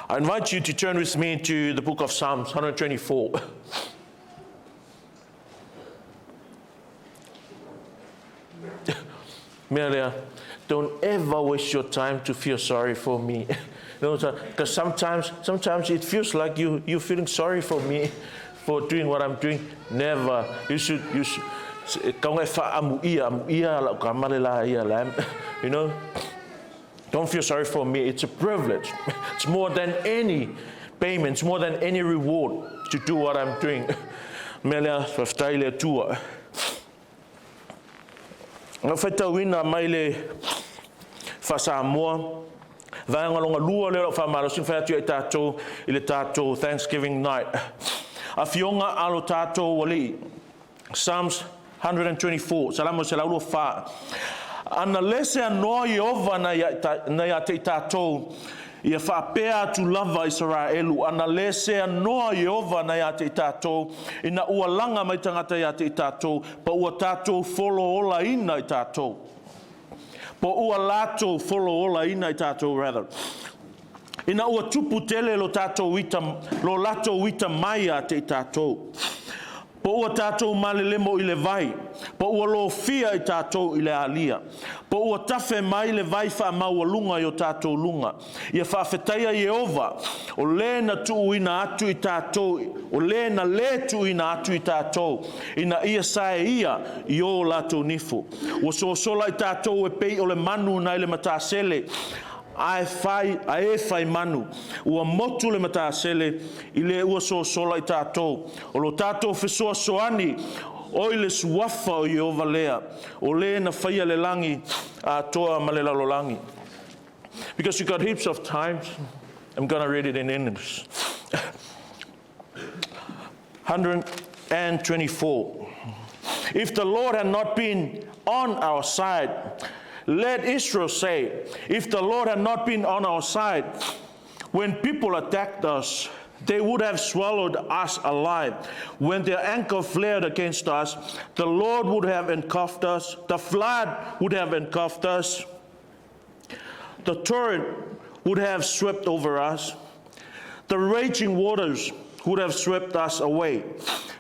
I invite you to turn with me to the book of Psalms 124. Melia, don't ever waste your time to feel sorry for me. Because sometimes it feels like you're feeling sorry for me for doing what I'm doing. Never. You should. You know. Don't feel sorry for me. It's a privilege. It's more than any payment. It's more than any reward to do what I'm doing. Melia, whaftaile tua. Ngafeta wina maile Fasamoa. Vaenga longa lua leo whamaro sin whaiatu e tātou ile tātou Thanksgiving night. A fionga alo tātou wali. Psalms 124. Salamo se laulo wha. Ana lese anoa Yehova na ia te tātou ia whaapea tu lava Israelu. Ana lese anoa Yehova na ia te tātou ina ua langa mai tangata ia te tātou pa ua tātou folo ola ina i tātou. Pa ua lato folo ola ina i tātou rather. Ina ua tupu tele lo tātou lo lato wita mai a te tātou. Pa ua tātou malelemo i le vai. Pa ua lo fia i tātou i le alia. Pa ua tafe mai le vai wha maua lunga i o tātou lunga. Ia whaafetaia Yehova. O le na tuu ina atu i tātou. O le na le tuu ina atu i tātou. Ina ia sae ia i o latou nifo. Ua sosola i tātou e pei o le manu na i le matasele. Ae fai manu. Ua motu le matasele i le ua sosola i tātou. O lo tātou fesoa soani. O le suafa o Yehova lea. O le na whaia le langi a toa ma le lalolangi. Because you got heaps of times. I'm going to read it in English. 124. If the Lord had not been on our side, let Israel say, if the Lord had not been on our side, when people attacked us, they would have swallowed us alive. When their anger flared against us, the Lord would have engulfed us. The flood would have engulfed us. The torrent would have swept over us. The raging waters would have swept us away.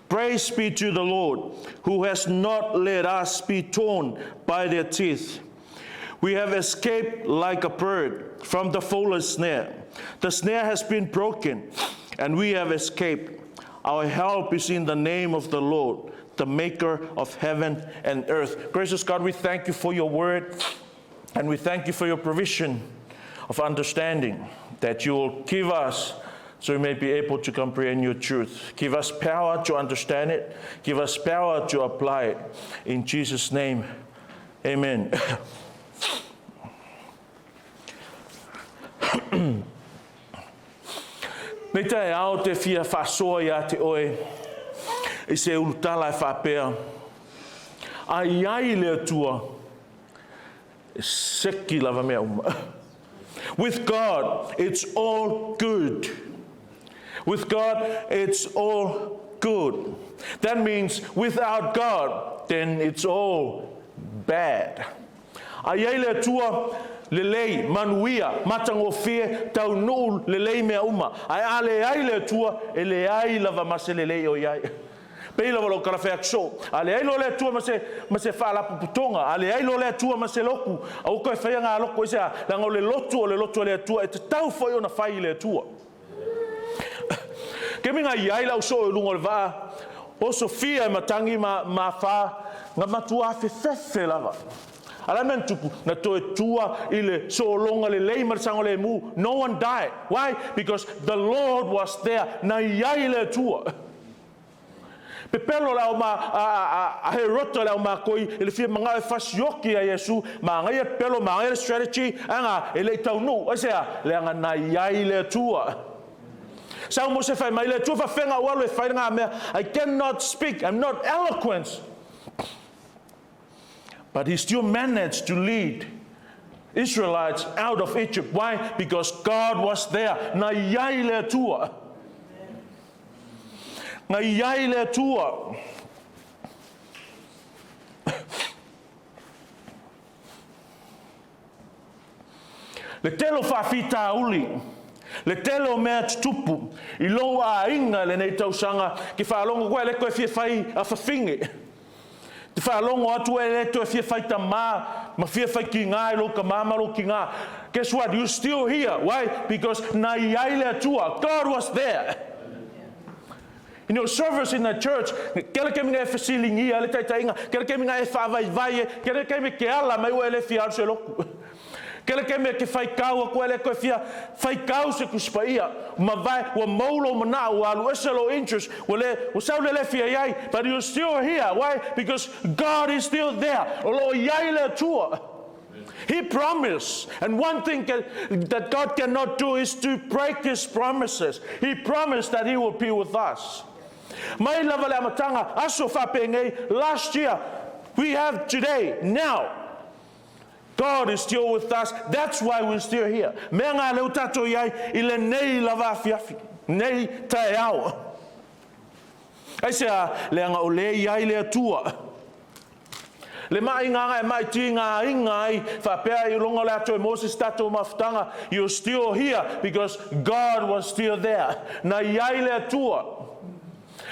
Praise be to the Lord, who has not let us be torn by their teeth. We have escaped like a bird from the fowler's snare. The snare has been broken, and we have escaped. Our help is in the name of the Lord, the maker of heaven and earth. Gracious God, we thank you for your word, and we thank you for your provision of understanding that you will give us so we may be able to comprehend your truth. Give us power to understand it. Give us power to apply it. In Jesus' name, amen. Nei tae ao te fia whasoa ia te oe I se ulutala e whapea ai lea tua seki lava mea uma. With God it's all good. With God it's all good. That means without God then it's all bad. Ai lea tua lelei manuia matango fie tau no lelei mea uma ai le tua ele ai lava mase lelei o iai pe lava lo kara feakso ale ai lo le tua mase fala putonga ale ai lo le tua mase loku au ko fe nga loko isa la ngo le lotu le tua e tau foi ona fai le tua ke minga iai la so lungo le va o Sofia matangi ma fa nga matua fe lava. Alamentupu na toe tua ile so longa le lei marsango le mu. No one died. Why? Because the Lord was there. Na iai le tua. Pepelo la a heroto la ma koi ele fia manga fasioki a Yesu manga e pelo manga strategy anga ele tau no. Asa le anga na iai le tua. Sa mo se fai mai le tua fa fenga walo e fai nga me. I cannot speak. I'm not eloquent. But he still managed to lead Israelites out of Egypt. Why? Because God was there. Na iai le tua. Na iai le tua. Le telo whawhita uli. Le tele o mea tupu, I lo a inga le nei tausanga, ki whaalongo koe le koe fia whai a whawhinge. Te whaalongo atu e le to e fia whai ta ma fia whai ki ngā e lo ka māmaro ki ngā. Guess what? You're still here. Why? Because na iai le atua. God was there. You know, service in the church, kele ke minga e whasilingi, ale taitainga, kele ke minga e whawai, kele ke me ke ala mai ua ele fia arse loku. Kele ke me ke whaikau a koe le koe fia, whaikau se kuspaia, ma vai, wa maulo mana, wa alu eselo interest, wa sau le fia iai, but you're still here. Why? Because God is still there. Olo iai le atua. He promised, and one thing that God cannot do is to break His promises. He promised that He will be with us. Mai lava le amatanga aso whapengei last year. We have today, now. God is still with us. That's why we're still here. Mea ngā leo tato iai I le nei lava afiafi, nei tae au. Ai sea leanga o le iai le atua. Le mai nganga e mai ti ngā inga ai whapea I longa le ato e Moses tato mafutanga. You're still here because God was still there. Na iai le atua.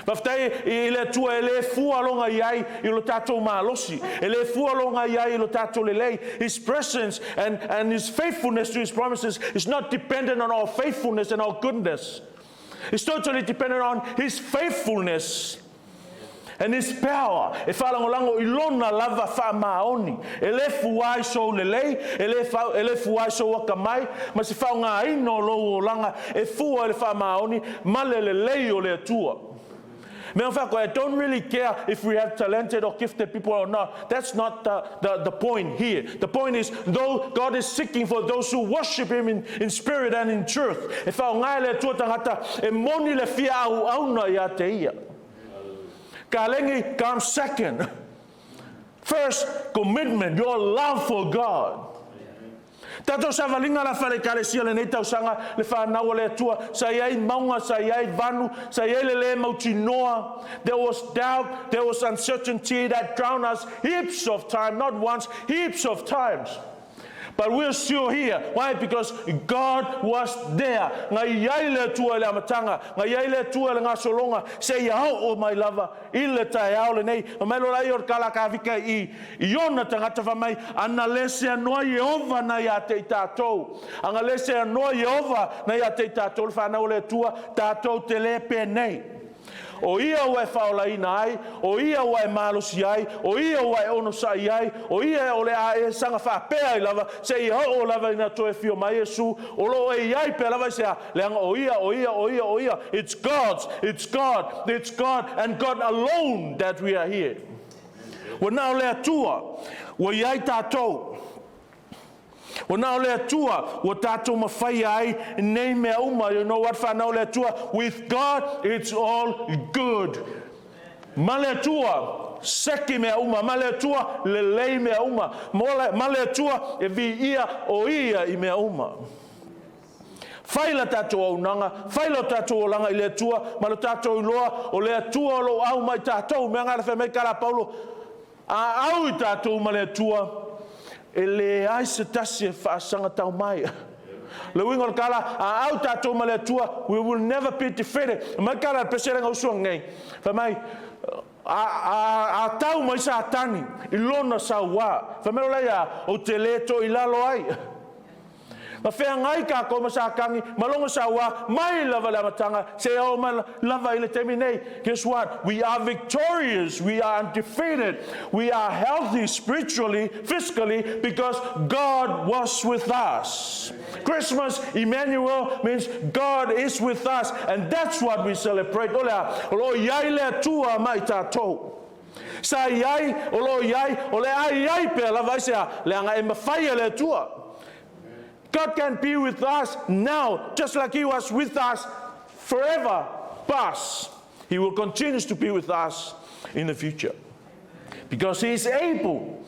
Maftai I le atua e le fua longa iai I lo tato malosi. E le fua longa iai I lo tato lelei. His presence and His faithfulness to His promises is not dependent on our faithfulness and our goodness. It's totally dependent on His faithfulness. And His power. E whalangolango I lona lava wha maoni. E le fuai so lelei. E le fuai so wakamai. Ma se whao ngā ino lo o langa. E fua le wha maoni. Ma le lelei o le atua. I don't really care if we have talented or gifted people or not. That's not the point here. The point is, though God is seeking for those who worship Him in spirit and in truth. If I ngai le tua tangata, e moni le fia au auna ia te ia. Ka lengi comes second. First, commitment, your love for God. Tato sa valinga la whare karesia le nei tausanga le whanau le atua. Sa iai maunga, sa iai vanu, sa iai le mauti noa. There was doubt, there was uncertainty that drowned us heaps of times, not once, heaps of times. But we're still here. Why? Because God was there. Ngai iai le atua le amatanga, ngai iai le atua le ngā solonga. Say iau o mai lava, I le tae au le nei. O mai lorai or kala ka vika I iona tangata whamai. Ana lese anoa Yehova na ia te tātou. Anga lese anoa Yehova na ia te tātou. Le whanau le atua tātou te lepe nei. O ia wai whaolaina ai, o ia wai malosi ai, o ia wai onosai ai, o ia o le a sanga whapea I lava, se I ho o lava ina toe fio mai Yesu, o lo e iai pe lava se a, leanga o ia, it's God's, it's God, and God alone that we are here. Wa nao le atua, wa iai tātou, wa nao le atua, wa tātou mawhai ai, nei mea uma, you know what whanau le atua, with God it's all good. Ma le atua, seki mea uma, ma le atua, lelei mea uma, ma le atua, e vi ia o ia I mea uma. Whaila tātou au nanga, whaila tātou o langa I le atua, ma le tātou I loa, o le atua o lo au mai tātou, mea ngara whai mai kara Paulo, a au I tātou ma le atua, e le ai se tasi e whaasanga tau mai. Le wingo kala, a au tātou ma le atua, we will never be defeated. Mai kala peseranga usua ngai. Whamai, a tau mai sa atani, I lona sa wā. Whamai olai o te leto I lalo ai. Ma whea ngai ka koma sa kangi, malonga sa wā, mai lava le amatanga, se au ma lava I le temi nei. Guess what? We are victorious, we are undefeated, we are healthy spiritually, physically, because God was with us. Christmas, Emmanuel, means God is with us, and that's what we celebrate. Ola, lo iai le atua mai tātou. Sa iai, o lo iai, o le ai iai pe lava sea, le anga e mawhaia le atua. God can be with us now, just like He was with us forever past. He will continue to be with us in the future. Because He is able.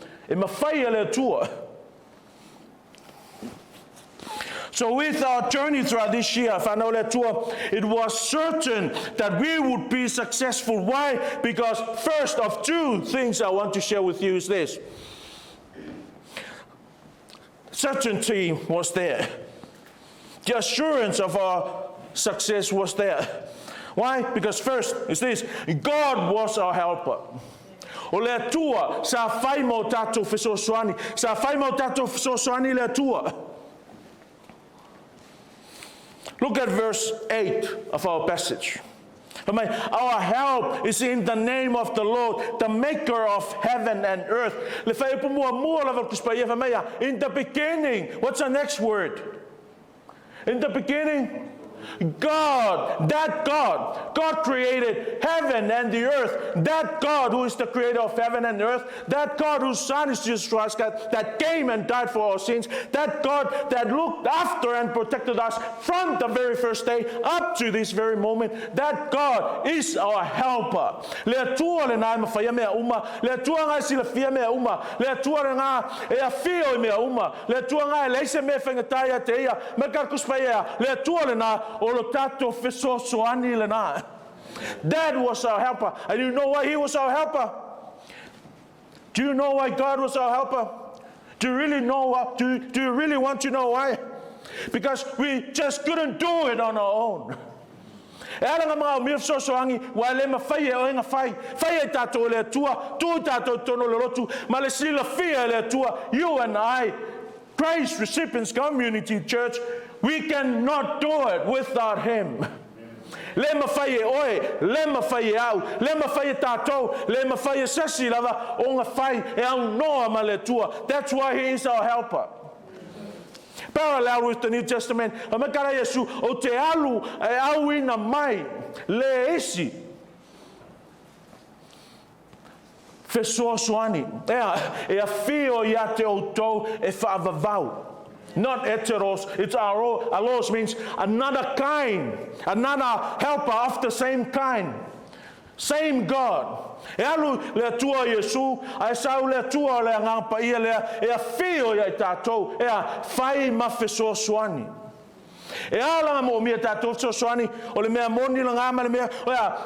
So with our journey throughout this year, it was certain that we would be successful. Why? Because first of two things I want to share with you is this. Certainty was there. The assurance of our success was there. Why? Because first, it's this, God was our helper. O le atua, sa whai mo tātou whesosoani. Sa whai mo tātou whesosoani le atua. Look at verse 8 of our passage. Our help is in the name of the Lord, the maker of heaven and earth. In the beginning, what's the next word? In the beginning, God, that God created heaven and the earth. That God who is the creator of heaven and earth. That God whose Son is Jesus Christ, that came and died for our sins. That God that looked after and protected us from the very first day up to this very moment. That God is our helper. Le tua le nai mawhaia mea uma. Le tua ngai sila fia mea uma. Le tua ngā e a fio mea uma. Le tua ngai leise mea whengatai te ia. Me karkuspaia. Le tua le nā o tato whesosoani le nā. That was our helper. And you know why he was our helper? Do you know why God was our helper? Do you really know what? Do you really want to know why? Because we just couldn't do it on our own. E ala ngā mga mea whesosoangi wa le mawhai e o inga whai. Whai e tato le tua, tu tato tono le rotu, ma le sila fia le tua. You and I, Christ Recipients Community Church, we cannot do it without him. Le mawhai e oe, le mawhai e au, le mawhai e tātou, le mawhai e sasi lava, o ngā whai e au noa ma le tua. That's why he is our helper. Parallel with the New Testament, a makara Yesu, o te alu e au ina mai, le esi. Whesosoani. E a whio ia te outou e whaavavau. Not heteros, it's alos means another kind, another helper of the same kind. Same God. E alu le tua Yesu, ai sau le tua le ngapa ia le e a whio ia tātou, e a whai ma whesosoani. E ala mo mea tātou whesosoani, o le mea moni la ngama le mea,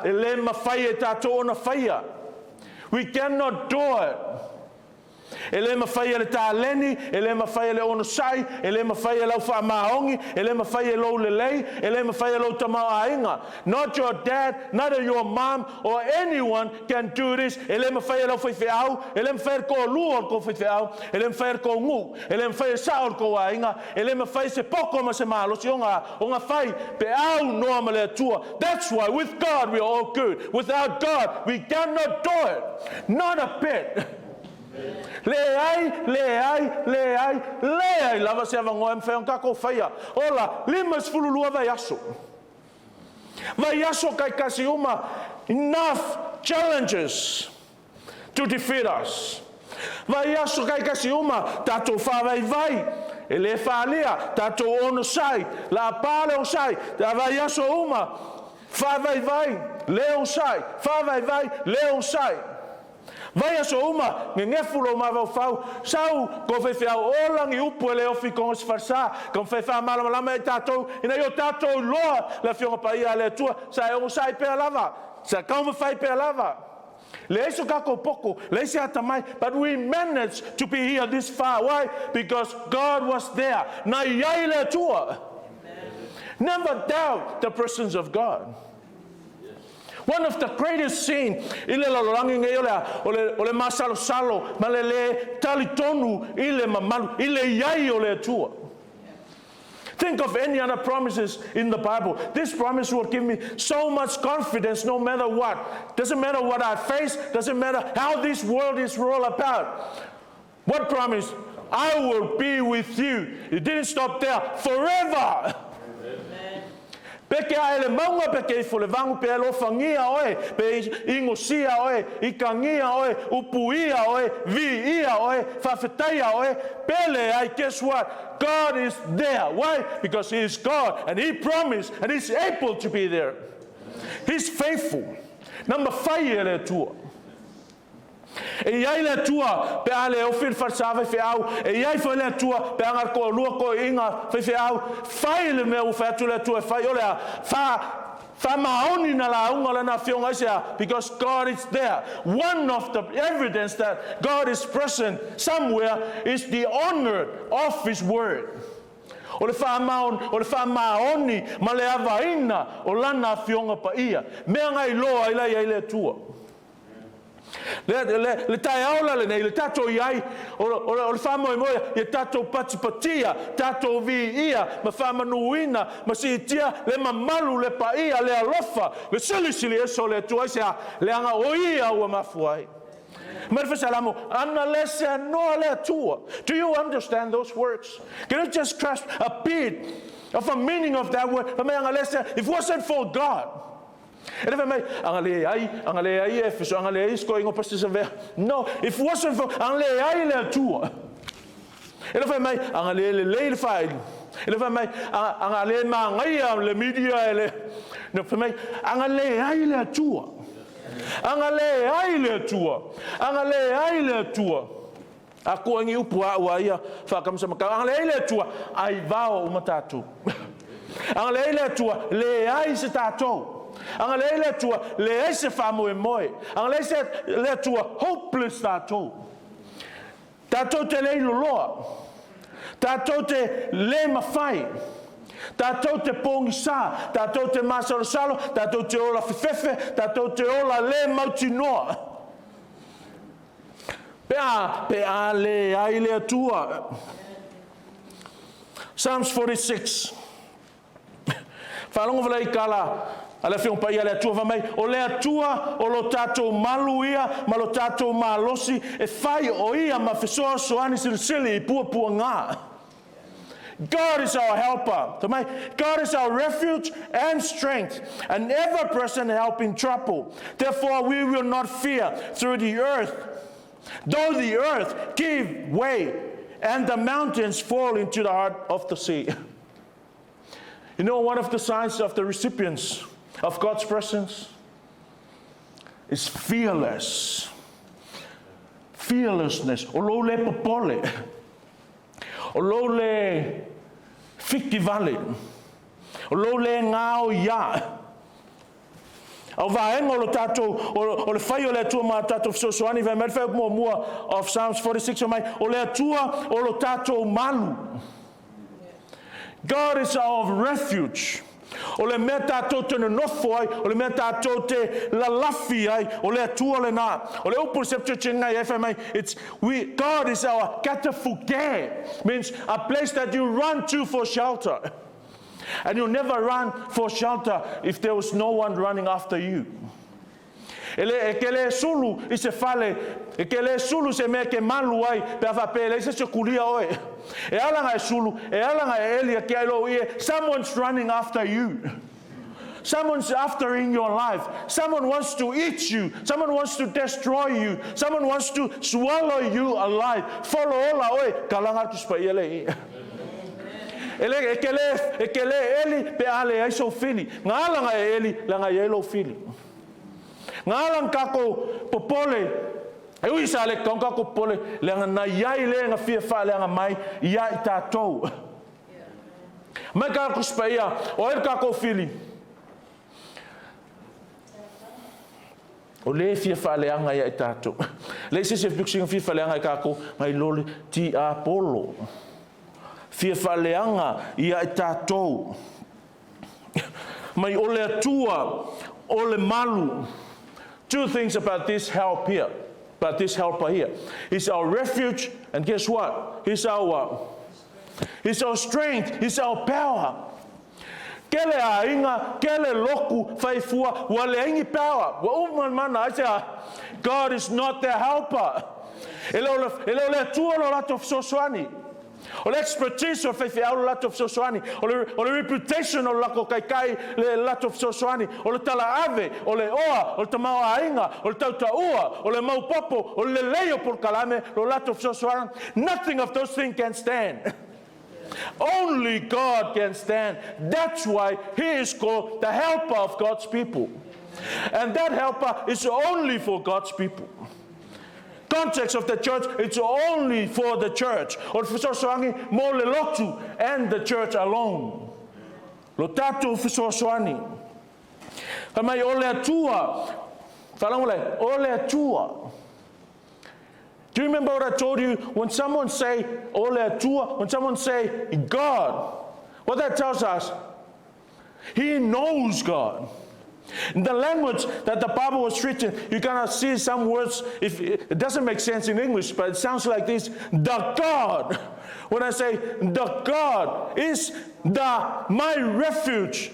e le ma whai e tātou o na whaia. We cannot do it. Ele mawhai le tāleni, ele mawhai le ono sai, ele mawhai lau whaamaongi, ele mawhai lau lelei, ele mawhai lau tamau ainga. Not your dad, not your mom, or anyone can do this. Ele mawhai lau whaiwheau, ele mawhai ko lua ko whaiwheau, ele mawhai ko ngu, ele mawhai saor ko ainga, ele mawhai se poko ma se malosi o ngā whai, pe au noa ma le tua. That's why with God we are all good. Without God we cannot do it. Not a bit. Le ai, lava se avangoa me whaiong kako whaia. Ola, limas fululua vai aso. Vai aso kai kasi uma, enough challenges to defeat us. Vai aso kai kasi uma, tātou whawai vai. E le whaalea, tātou ono sai, la pāle o sai, vai aso uma, whawai vai, leo sai, whawai vai, leo sai. Vai aso uma, ngefulo ma vau fau, sau ko whewhiau olangi upu e le ofi kongo si wharsa, kon whewha malama e tātou, ina i o tātou loa la whionga pa ia le tua, sa e o sai pēr lava, sa kauma whai pēr lava. Le eso kako poko, le ese atamai, but we managed to be here this far. Why? Because God was there. Na iai le tua. Never doubt the presence of God. One of the greatest scenes, ile lalorangi ngai ole masalo salo, malele talitonu ile mamalu, ile iai ole tua. Think of any other promises in the Bible. This promise will give me so much confidence no matter what. Doesn't matter what I face, doesn't matter how this world is rolled about. What promise? I will be with you. It didn't stop there. Forever. Peke a ele maunga peke I fole vangu pe alo fangia oe, pe ingosia oe, ikangia oe, upuia oe, viia oe, whawhetaia oe, pele ai, guess what? God is there. Why? Because He is God and He promised and He's able to be there. He's faithful. Number 5 ele tua. E iai le tua pe ale o fil farsa vai feau e iai foi le tua pe angar ko lua ko inga foi feau fai le meu fatu le tua fai ole fa maoni na la unga na fionga sia because God is there. One of the evidence that God is present somewhere is the honor of His word. O le whaamaoni ma le avaina o lana fionga pa ia. Mea ngai loa ila ia ile tua. Le tai aula le nei, le tato iai, o le whamoe moia, ia tato patipatia, tato vi ia, ma whamanuina, ma si itia, le mamalu le pa ia, le alofa, le silisili eso le tua, le anga o ia ua mafuai. Do you understand those words? Can you just grasp a bit of a meaning of that word? If it wasn't for God, no, if it wasn't for Aku angi upua ia whakam sama ka. Ang leile tua ai vao umatatu. Ang leile tua le ai se tatou. Ang leile tua le ai se whamoe moe. Ang leile tua hopeless tatou. Tatou te leilo loa. Tatou te le mawhai. Tatou te pongi sa. Tatou te masarosalo. Tatou te ola fifefe. Tatou te ola le mautinoa. Pea le ai le atua. Psalms 46. Whalongo whalai kala ala whiong pa ia le atua whamai. O le atua o lo tātou malu ia, ma lo tātou malosi, e whai o ia ma whesoa soani sirisili I pua ngā. God is our helper. God is our refuge and strength, an ever-present help in trouble. Therefore we will not fear through the earth. Though the earth give way and the mountains fall into the heart of the sea. You know, one of the signs of the recipients of God's presence is fearless. Fearlessness. O lo le popole. O lo le fikivale. O lo le ngao ya. Au vaenga o lo tātou, o le whai o le atua ma tātou fisosoani, vai merwhai mua of Psalms 46 o mai, o le atua o lo tātou malu. God is our refuge. O le mea tātou te nofo ai, o le mea tātou te lalafi ai, o le atua le nā. O le upu septu chengai e mai, God is our katafuke, means a place that you run to for shelter. And you'll never run for shelter if there was no one running after you. Ekele sulu I se fale, ekele sulu se me ke malu ai, pe avapele se kulia oe. E alanga sulu, e alanga elia ke alo ie, someone's running after you. Someone's after in your life. Someone wants to eat you. Someone wants to destroy you. Someone wants to swallow you alive. Follow ola oe, kalanga tuspa ele. Ekele eli pe ale ai so fili. Ngalanga eli langa yellow fili. Ngalang kako popole. E ui sa le konga ko pole langa na yai le nga fia fa langa mai ia I tatou. Mai ka ko spaia o el kako fili. O le fia fa le anga ia I tatou. Le se fixing fia fa le anga kako ngai lole ti a polo. Fia whaleanga ia I tātou. Mai o le atua, o le malu. Two things about this help here, about this helper here. He's our refuge, and guess what? He's our strength, he's our power. Kele a inga, kele loku, whaifua, wa le ingi power. Wa uman mana, I say, God is not the helper. Ele o le atua lo lato fsosoani. O le expertise o whaiwhi au lato fsosoani. O le reputation o lako kaikai le lato fsosoani. O le tala ave, o le oa, o le tamao ainga, o le tauta ua, o le maupopo, o le leo por kalame, lo lato fsosoani. Nothing of those things can stand. Only God can stand. That's why He is called the helper of God's people. And that helper is only for God's people. Context of the church, it's only for the church. Or fisosoangi mo le lotu and the church alone. Lo tatu fisosoani. Kamai ole atua. Falango le ole atua. Do you remember what I told you? When someone say, ole atua, when someone say, God, what that tells us, he knows God. In the language that the Bible was written, you're going to see some words, if it doesn't make sense in English, but it sounds like this, the God. When I say, the God is my refuge,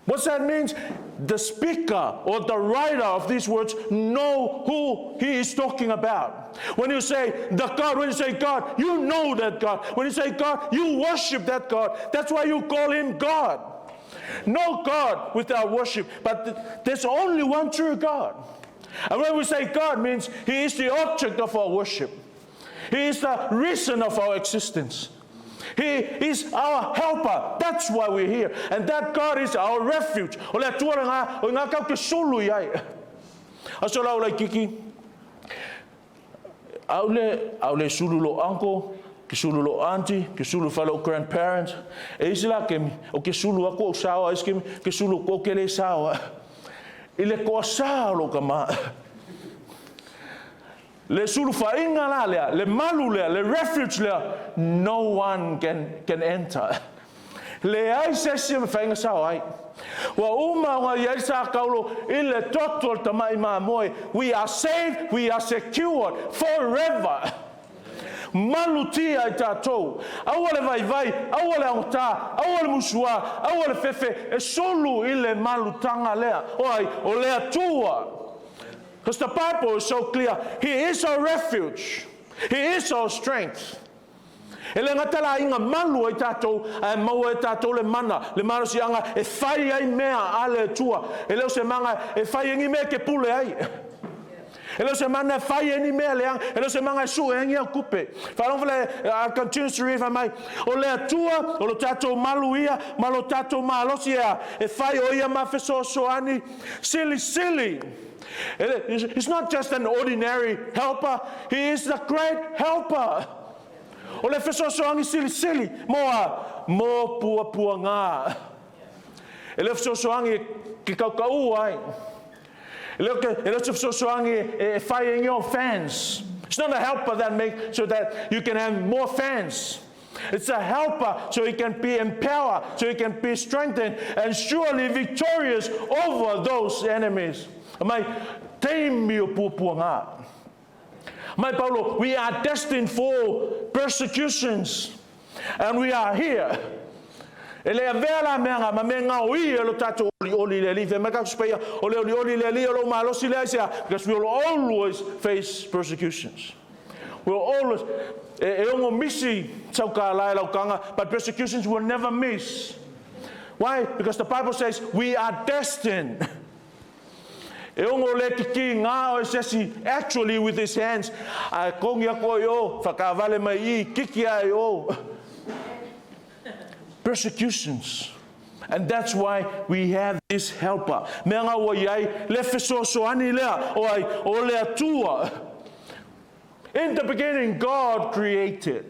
what that means? The speaker or the writer of these words know who he is talking about. When you say the God, when you say God, you know that God. When you say God, you worship that God. That's why you call him God. No God without worship, but there's only one true God. And when we say God, means he is the object of our worship. He is the reason of our existence. He is our helper. That's why we're here. And that God is our refuge. O le atua nga o nga kau ke sulu iai. Aso la o le kiki. Au le sulu lo uncle, ke sulu lo auntie, ke sulu fellow grandparents. E isila ke o ke sulu ako o sawa, ke sulu ko ke le sawa. Ile ko sa lo kama. Le sulu fainga la lea, le malu lea, le refuge lea, no one can enter. Le ai sesi me fainga sao ai. Wa uma wa yai sa kaulo ile totol tamai ma moe. We are saved, we are secured forever. Malu tia I tātou. Awale vai, awale angota, awale musua, awale fefe, e solu ile malu tanga lea. O lea tua. Because the Bible is so clear. He is our refuge. He is our strength. Ele ngatala inga malu e tātou, mau e tātou le mana, le maro si anga, e whai ai mea ale tua. Ele o se manga, e whai engi mea ke pule ai. Ele o se mana e whai engi mea leang, ele o se manga e su engi a kupe. Whanongwale, I continue to read my o le atua, o lo tātou malu ia, malo tātou malosi ia, e whai o ia mawheso soani, silly. He's not just an ordinary helper, he is the great helper. O le fesosoangi sili mo pua ngā. E le fesosoangi ki kaukau ai. E le fesosoangi e whai your fans. It's not a helper that makes so that you can have more fans. It's a helper so he can be empowered, so he can be strengthened and surely victorious over those enemies. Mai teimi o pua ngā. Mai Paulo, we are destined for persecutions, and we are here. Ele avela menga mamenga oi lo tato oli le live maka speya oli le li lo malo silesia, because we will always face persecutions. We'll always but persecutions will never miss. Why? Because the Bible says we are destined. Actually with his hands, persecutions. And that's why we have this helper. In the beginning, God created.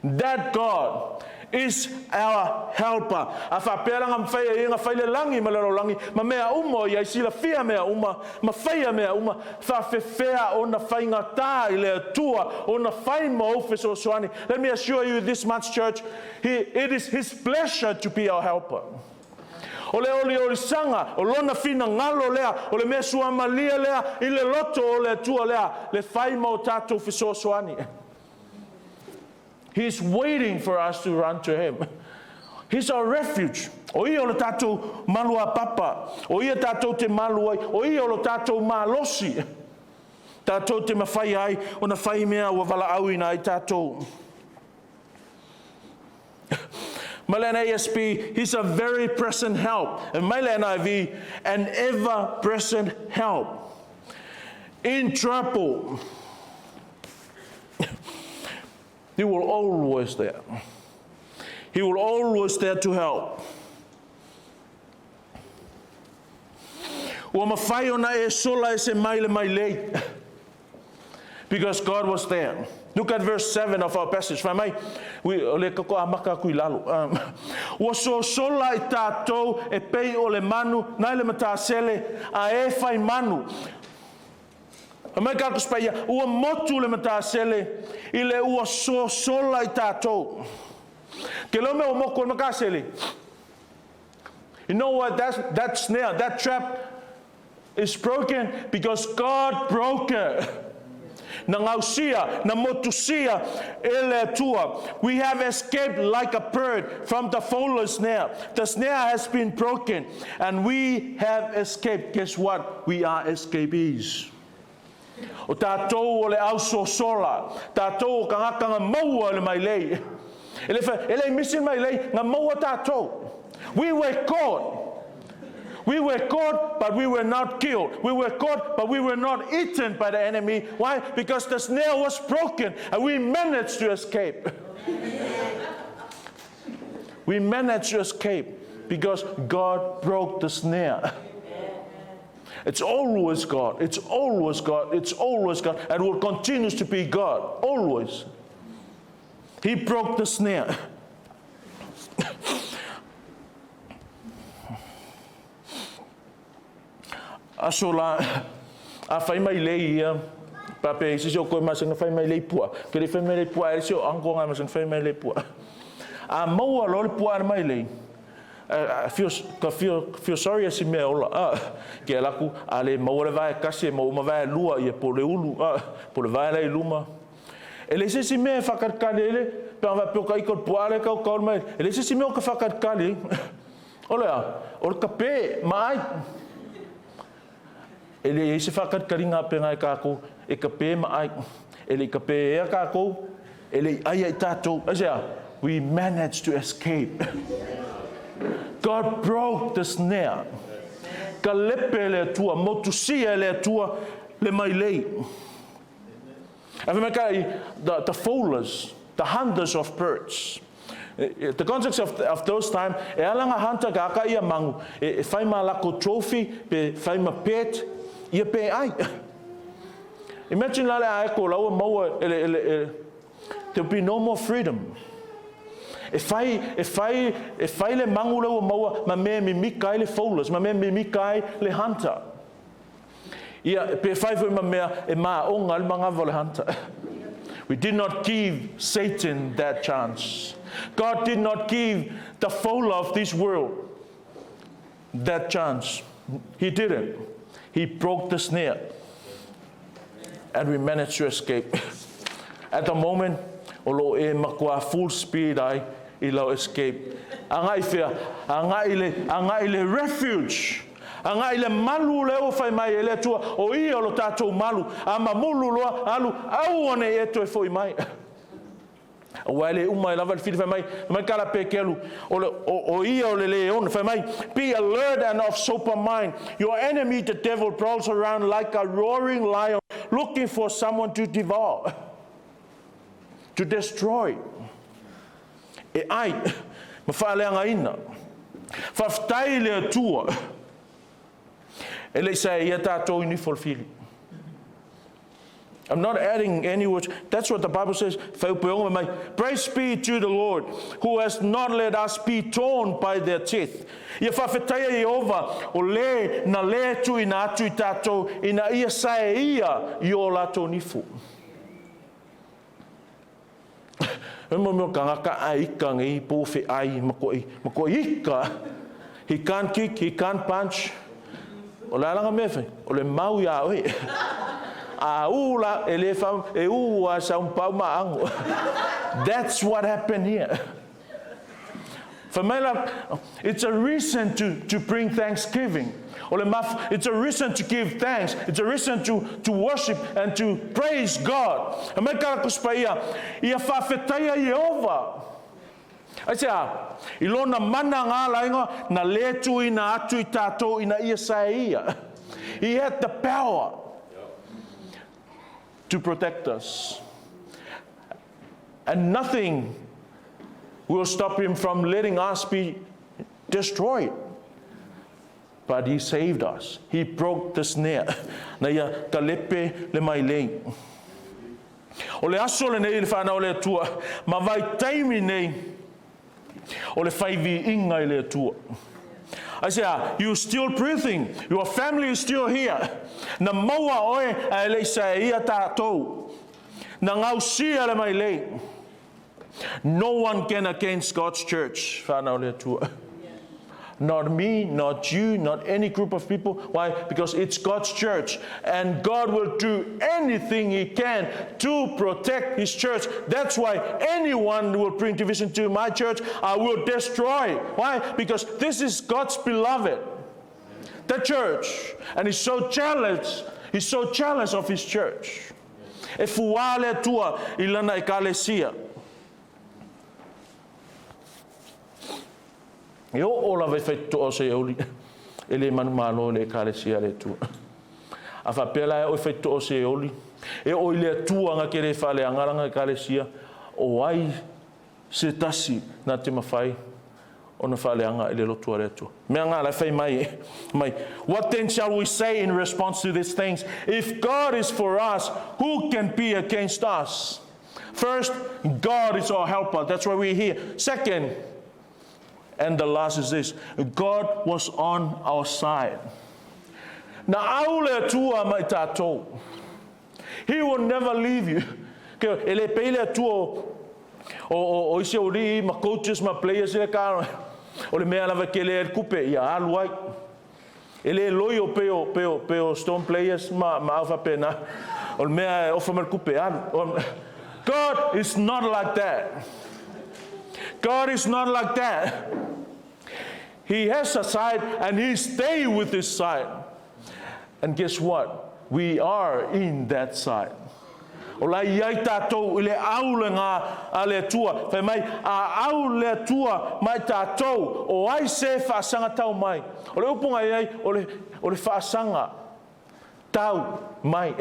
That God is our helper. Afapela ngam faya inga faya langi malaro langi ma mea uma ia sila fia mea uma ma faya mea uma fa fefea ona fainga ta ile tua ona fain mo ofeso swani. Let me assure you this much, church, it is his pleasure to be our helper. Ole sanga o lona fina ngalo lea ole mea sua malia lea ile loto ole tua lea le fai mo tato ofeso swani. He's waiting for us to run to him. He's our refuge. O ia o tatou malua papa. O ia tatou te maluai. O ia o tatou malosi. Tatou te mawhai ai. O na whai mea ua wala auina ai tatou. Malena ASP, he's a very present help. And Malena NIV, an ever-present help. In trouble. He will always there. He will always there to help. Because God was there. Look at verse 7 of our passage. So sola I tātou e pei o le manu, nai le matasele a e whai manu. Mai ka kuspaia ua motu le mata sele I le ua sola I tātou. Ke lo me o moko le maka sele. You know what? That snare, that trap is broken because God broke it. Na ngausia, na motusia, ele tua. We have escaped like a bird from the fowler's snare. The snare has been broken and we have escaped. Guess what? We are escapees. O tātou o le au sosola, tātou o kangakanga maua le mai lei. Ele misin mai lei, ngā maua tātou. We were caught. We were caught, but we were not killed. We were caught, but we were not eaten by the enemy. Why? Because the snare was broken, and we managed to escape. We managed to escape because God broke the snare. It's always God. It's always God. It's always God. And will continue to be God. Always. He broke the snare. Asola a fai mai lei ia pape si o ko mas na fai mai lei pua. Ke le fai mai lei pua e si o ango nga mas na fai mai lei pua. A mo lo le pua mai lei. Feel sorry si me ola ke laku ale mo le vai kasi mo vai lua ia po le ulu po le vai le luma ele si me fakat kalele pe va pe ka ikol poale ka ko mai ele si me o ka fakat kali ola o ka pe mai ele si fakat kalinga pe ngai ka ko e ka pe mai ele ka pe e ka ko ele ai tato asia we managed to escape. God broke the snare. Ka lepe le tua, motusia le tua, le mai lei. The fowlers, the hunters of birds. The context of those times, e alanga hunter ka aka ia mangu, e fai ma lako trophy, pe fai ma pet, ia pe ai. Imagine lale a eko laua maua, there'll be no more freedom. E fai le mangu leo maua ma me mikai le fowlers, ma me mikai le hunter. Ia pe fai foi ma mea e ma onga le manga le hunter. We did not give Satan that chance. God did not give the fowler of this world that chance. He didn't. He broke the snare. And we managed to escape. At the moment, olo e makua full speed ai ilo escape. Angai fia, angai le refuge. Angai le malu leo fai mai ele tua o ia lo tatou malu ama mulu loa alu au one e to foi mai. O ele uma lava fil fai mai kala pekelu o ia o le leon fai mai. Be alert and of sober mind. Your enemy the devil prowls around like a roaring lion looking for someone to devour, to destroy. E ai, ma whaaleanga ina. Whaftai lea tua. E le say, ia tātou ini fulfili. I'm not adding any words. That's what the Bible says. Praise be to the Lord, who has not let us be torn by their teeth. Ia whawhetaya Jehova, o le na le tu ina atu I tātou, ina ia sae ia I o lato nifu. Mo kangaka ai kangi po fe ai mako ika. He can't kick, he can't punch. O la langa mefe, o le mau ya oi. A ula ele fam e ua sa pau maango. That's what happened here. For me, it's a reason to bring thanksgiving. It's a reason to give thanks. It's a reason to worship and to praise God. E mai ka kuspaia ia whawhetaya Jehova. Asia, I lona mana ngā lainga na letu ina atu I tātou ina ia saia. He had the power to protect us. And nothing will stop him from letting us be destroyed. But he saved us. He broke the snare. Na ia ka lepe le mai lei. O le aso le nei le whanau le atua. Ma vai taimi nei. O le whaivi inga I le atua. I say, you're still breathing. Your family is still here. Na maua oe a le sa ia tātou. Na ngausia le mai le. No one can against God's church. Whanau le tua. Not me, not you, not any group of people. Why? Because it's God's church. And God will do anything He can to protect His church. That's why anyone who will bring division to my church, I will destroy. Why? Because this is God's beloved. The church. And He's so jealous. He's so jealous of His church. E fuale tua ilana ekalesia. E o la ve fetto o se oli ele man malo le kalesia le tu a fa pela o fetto o se oli e o ile tu nga kere fa le ngala kalesia o ai se tasi na te mafai ona fa le nga ile lo tu le tu me nga la fai mai what then shall we say in response to these things? If God is for us, who can be against us? First, God is our helper. That's why we're here. Second, and the last is this: God was on our side. Na aule tua mai tātou. He will never leave you. Ele peile tua o ise ori ma coaches ma players ele ka o le mea lava ke le kupe ia aluai. Ele loio peo stone players ma alfa pena. O le mea ofa ma kupe alu. God is not like that. God is not like that. He has a side and He stays with His side. And guess what? We are in that side. O la iai tātou ile aule ngā a le tua. Whai mai a au le tua mai tātou o ai se whaasanga tau mai. O le upunga iai o le whaasanga tau mai.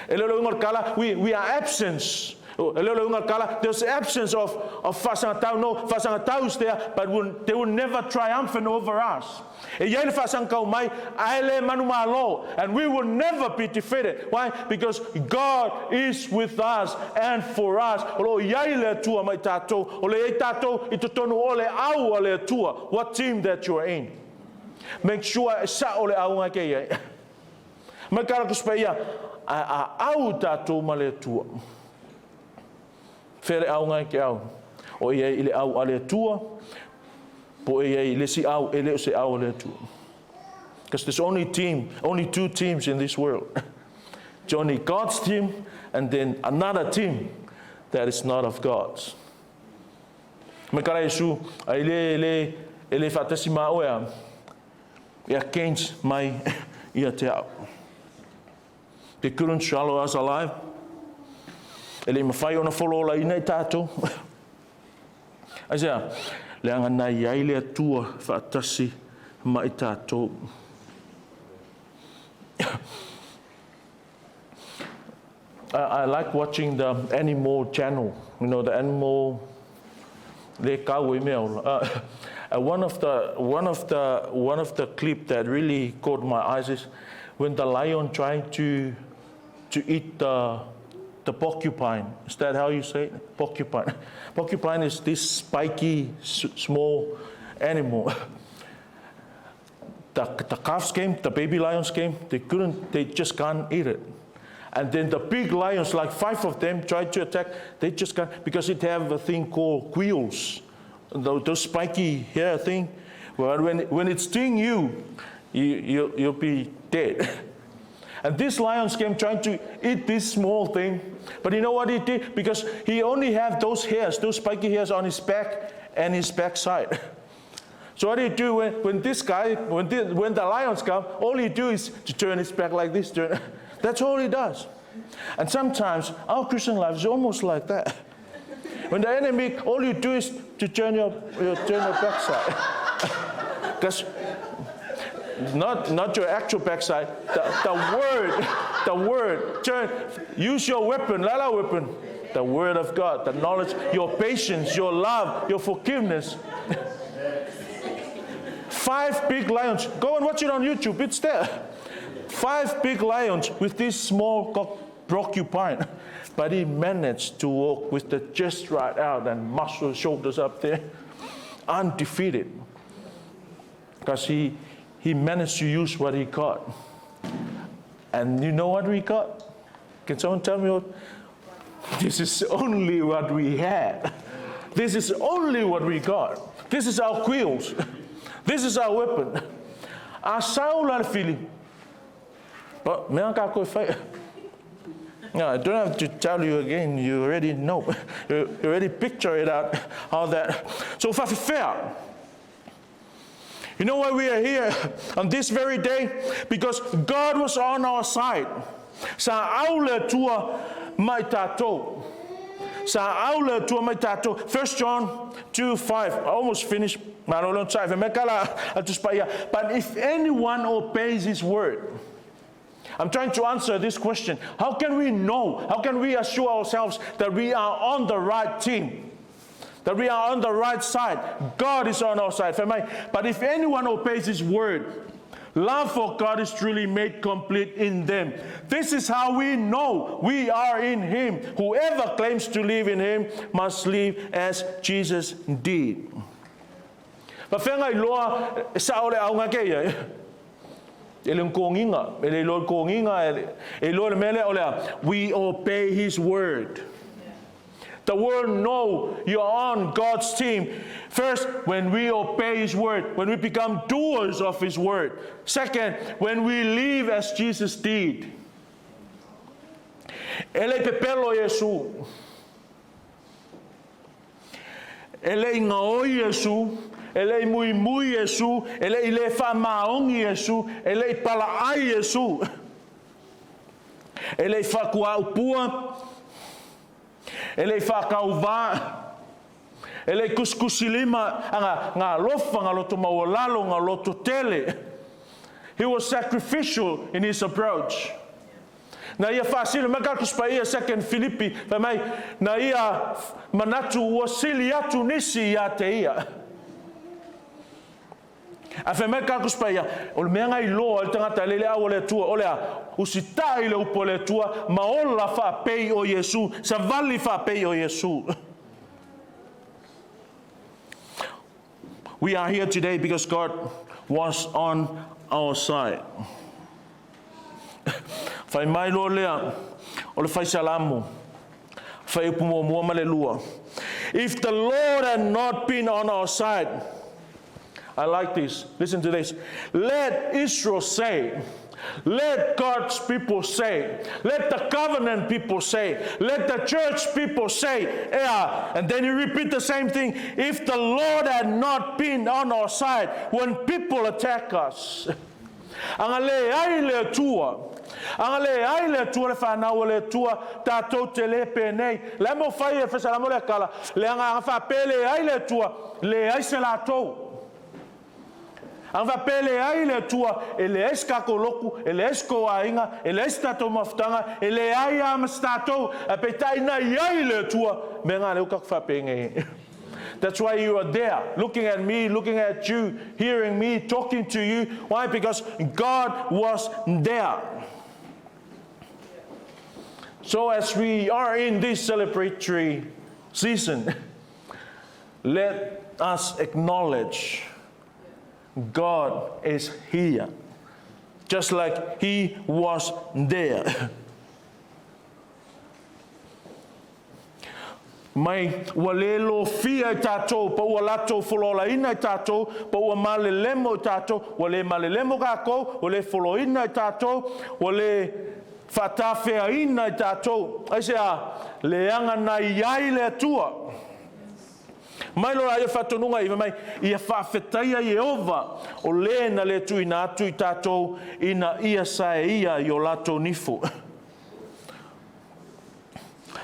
E leo ingo kala, we are absence. There's absence of whaasanga tau. No, whaasanga tau is there, but they will never triumphant over us. E iai le whaasanga kau mai, aile manu malo, and we will never be defeated. Why? Because God is with us and for us. O lo iai le tua mai tātou, o le iai tātou I totonu o le au le tua, what team that you are in. Make sure sa o le au ngai ke iai. Mai kara kuspeia, a au tātou ma le tua. Fere au ngai ke au. O iai ile au ale tua. Po iai ile si au ele se au ale tua. Because there's only two teams in this world. It's only God's team and then another team that is not of God's. Me kara Yesu ele fatasi ma oea. Ia against mai ia te au. They couldn't swallow us alive. Ele mawhai ona wholo la ina I tātou. Aisea, le anga nai ai le atua whaatasi ma I tātou. I like watching the animal channel. You know, the animal le kawe mea. One of the clip that really caught my eyes is when the lion trying to eat the porcupine. Is that how you say it? Porcupine. Porcupine is this spiky, small animal. The calves came, the baby lions came, they just can't eat it. And then the big lions, like 5 of them, tried to attack, they just can't, because it have a thing called quills. Those spiky hair thing. Well, when it stings you'll be dead. And these lions came trying to eat this small thing. But you know what he did? Because he only have those hairs, those spiky hairs on his back and his backside. So what do you do when the lions come? All he do is to turn his back like this. That's all he does. And sometimes our Christian life is almost like that. When the enemy, all you do is to turn your backside. Because not your actual backside, the word, use your weapon, lala weapon, the word of God, the knowledge, your patience, your love, your forgiveness. 5 big lions, go and watch it on YouTube, it's there. 5 big lions with this small porcupine, but he managed to walk with the chest right out and muscle shoulders up there, undefeated, because he managed to use what he got. And you know what we got? Can someone tell me what? This is only what we had. This is only what we got. This is our quills. This is our weapon. A Saul al feeling. But me ka koe fai. No, I don't have to tell you again. You already know. You already picture it out. How that. So fair. You know why we are here on this very day? Because God was on our side. Sa aule tua mai tātou. Sa aule tua mai tātou. 1 John 2:5. I almost finished. But if anyone obeys his word, I'm trying to answer this question. How can we know? How can we assure ourselves that we are on the right team? That we are on the right side? God is on our side. But if anyone obeys his word, love for God is truly made complete in them. This is how we know we are in him. Whoever claims to live in him must live as Jesus did. But whengai loa sa ole aunga keia. Ele konginga, ele lo konginga, ele mele ole. We obey his word. The world know you're on God's team. First, when we obey his word, when we become doers of his word. Second, when we live as Jesus did. Ele pepelo Yesu. Ele ingaoi Yesu. Ele mui Yesu. Ele ile whamaongi Yesu. Ele palaai Yesu. Ele whakua upua. Ele whakauwa. Ele kuskusilima ngā lofa ngā loto mawalalo ngā loto tele. He was sacrificial in his approach. Na ia whasili makakuspa ia 2 Filipi na ia manatu wasili atu nisi ia te ia. A whemai kakuspa ia, o le mea ngai loa, le tangata lele au le tua, o lea, usita i le upo le tua, ma ola whapei o Yesu, sa vali whapei o Yesu. We are here today because God was on our side. Whai mai lo lea, o le whai salamu, whai upumo mua male lua. If the Lord had not been on our side, I like this. Listen to this. Let Israel say. Let God's people say. Let the covenant people say. Let the church people say. Yeah. And then you repeat the same thing. If the Lord had not been on our side when people attack us. Angale ai le tua. Angale ai le tua le whanau le tua tātou te lepe nei. Le mo whai e whasalamo le kala. Le anga whapele ai le tua. Le ai se la tou. Ang whapele ai le tua, ele eskako loku, ele esko ainga, ele estato maftanga, ele ai amastato, a petai na ai le tua, me ngā leo kak whapenge. That's why you are there, looking at me, looking at you, hearing me, talking to you. Why? Because God was there. So as we are in this celebratory season, let us acknowledge God is here, just like he was there. Mai walelo fia tātou, pa ua lato foloina tātou, pa ua malelemo tātou, wale malelemo kako, wale foloina tātou, wale whatawheaina tātou. Aisea, leanga na iai le tua. Mai lo ia whatonunga iwa mai, ia whawhetaia Jehova, o le na le tui na atu I tātou, ina ia sae ia I o lato nifu.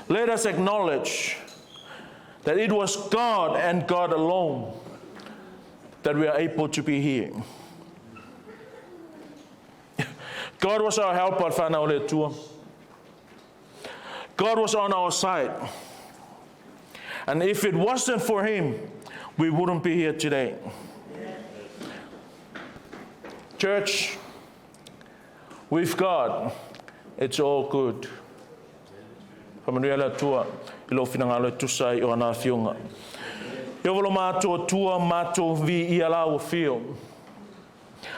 Let us acknowledge that it was God and God alone that we are able to be here. God was our helper, whanau le tua. God was on our side. And if it wasn't for him, we wouldn't be here today. Church, with God, it's all good. Pamanuela tua, ilo finangalo tusai o ana fionga. Yo volo mato tua mato vi I ala o fio.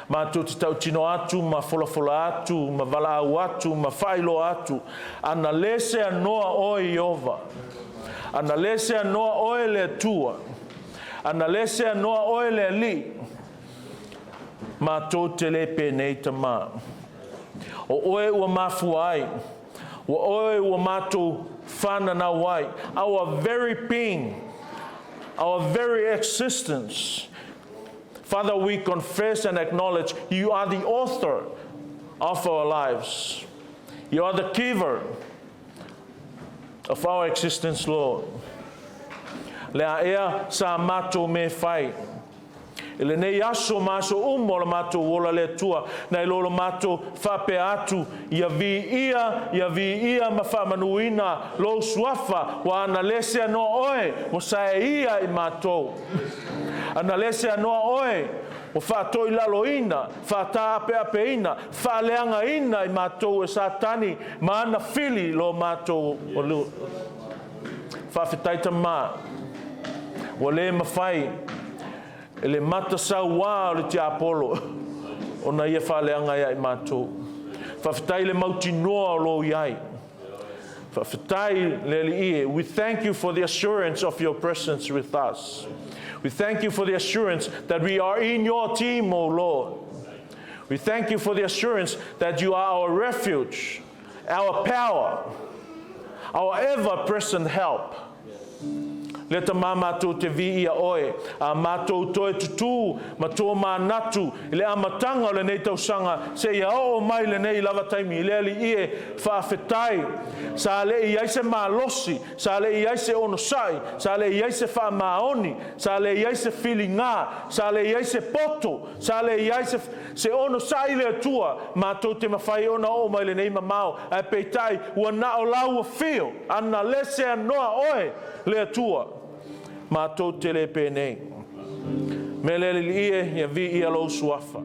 Mātou te tau tino atu, ma fola atu, ma walau atu, ma whailo atu. Ana lese anoa oe Iova. Ana lese anoa oe le tua. Ana lese anoa oe le li. Mātou te le penei ta mā. O oe ua mafua ai. O oe ua mātou whana na wai. Our very being, our very existence. Father, we confess and acknowledge you are the author of our lives. You are the giver of our existence, Lord. Lea ea sa mātou me whai. Ele nei aso maso le mātou wola le tua. Nei lolo mātou whape atu. Ia vi ia ma whamanuina lo suafa. Wa ana lese anoa oe. Mo sae ia I mātou. Ana lese anoa oe. O whātoi laloina. Whātā apeapeina. Whāleanga ina I mātou e sātani. Ma ana whili lo mātou o lu. Whawhetaita mā. Wa le mawhai. Ele mata sau wā o le te apolo. O na ia whaleanga ia I mātou. Whawhetai le mauti noa o lo iai. Whawhetai le li ie. We thank you for the assurance of your presence with us. We thank you for the assurance that we are in your team, O Lord. We thank you for the assurance that you are our refuge, our power, our ever-present help. Le ta mā mātou te vi ia oe, a mātou toe tutu, ma tō mānatu, I le amatanga o le nei tausanga, se ia o mai le nei lava taimi, I le ali ie whaafetai, sa le I aise mālosi, sa le I aise onosai, sa le I aise whaamaoni, sa le I aise whilinga, sa le I aise poto, sa le I aise se onosai le atua, mātou te mawhai ona o mai le nei mamau, a peitai, ua na o lau a whio, ana lese anoa oe le atua. Mātou te le penei. Me le li ie, ia vi ia lo suafa.